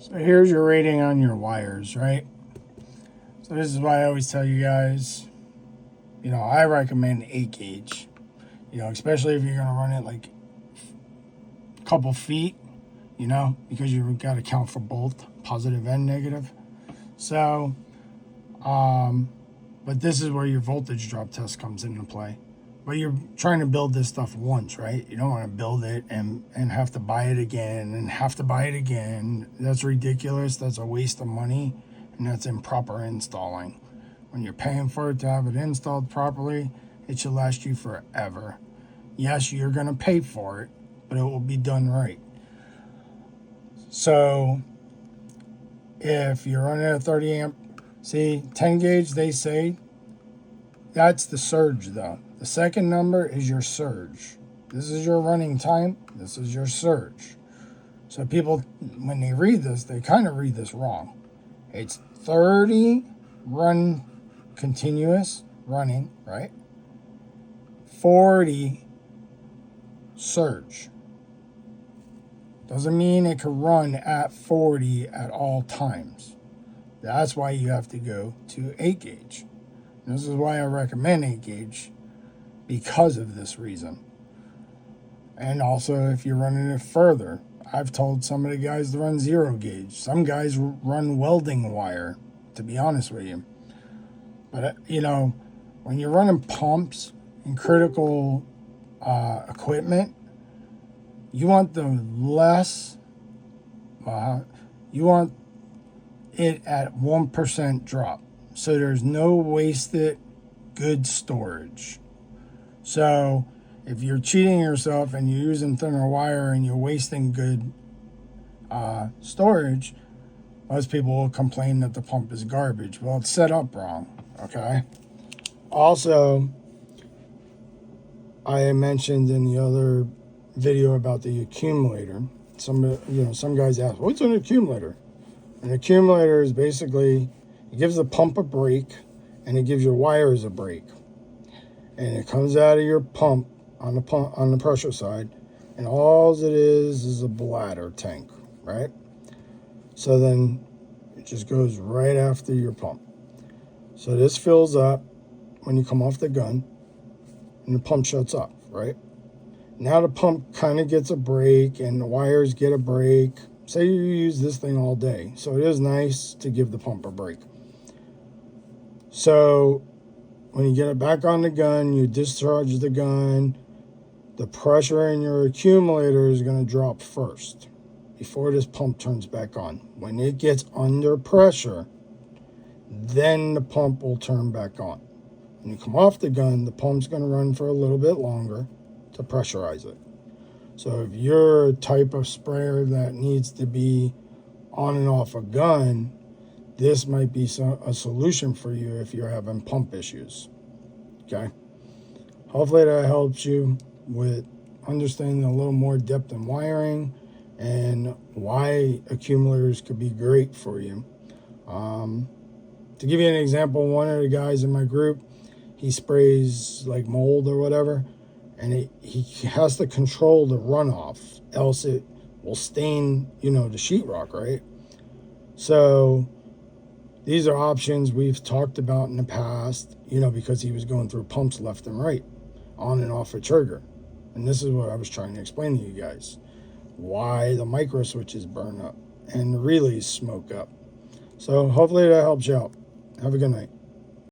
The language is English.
So here's your rating on your wires, right? So this is why I always tell you guys, I recommend 8 gauge, especially if you're going to run it like a couple feet, because you've got to count for both positive and negative. So, but this is where your voltage drop test comes into play. But you're trying to build this stuff once, right? You don't want to build it and have to buy it again and have to buy it again. That's ridiculous. That's a waste of money, and that's improper installing. When you're paying for it to have it installed properly, it should last you forever. Yes, you're going to pay for it, but it will be done right. So if you're running a 30 amp, see, 10 gauge, they say, that's the surge though. The second number is your surge. This is your running time. This is your surge. So people, when they read this, they kind of read this wrong. It's 30 run continuous running, right? 40 surge. Doesn't mean it can run at 40 at all times. That's why you have to go to 8 gauge. And this is why I recommend 8 gauge, because of this reason. And also, if you're running it further, I've told some of the guys to run 0 gauge. Some guys run welding wire, to be honest with you. But, when you're running pumps and critical equipment, you want the less, you want it at 1% drop. So there's no wasted good storage. So if you're cheating yourself and you're using thinner wire and you're wasting good storage, most people will complain that the pump is garbage. Well, it's set up wrong, okay? Also, I mentioned in the other video about the accumulator. Some guys ask, what's an accumulator? An accumulator is basically, it gives the pump a break and it gives your wires a break. And it comes out of your pump on the pressure side, and all it is a bladder tank, right? So then it just goes right after your pump. So this fills up when you come off the gun, and the pump shuts off, right? Now the pump kind of gets a break, and the wires get a break. Say you use this thing all day, so it is nice to give the pump a break. So when you get it back on the gun, you discharge the gun, the pressure in your accumulator is going to drop first before this pump turns back on. When it gets under pressure, then the pump will turn back on. When you come off the gun, the pump's going to run for a little bit longer to pressurize it. So if you're a type of sprayer that needs to be on and off a gun, this might be a solution for you if you're having pump issues. Okay? Hopefully that helps you with understanding a little more depth in wiring and why accumulators could be great for you. To give you an example, one of the guys in my group, he sprays like mold or whatever, and he has to control the runoff, else it will stain, the sheetrock, right? So these are options we've talked about in the past, because he was going through pumps left and right, on and off a trigger. And this is what I was trying to explain to you guys. Why the micro switches burn up and the relays smoke up. So hopefully that helps you out. Have a good night.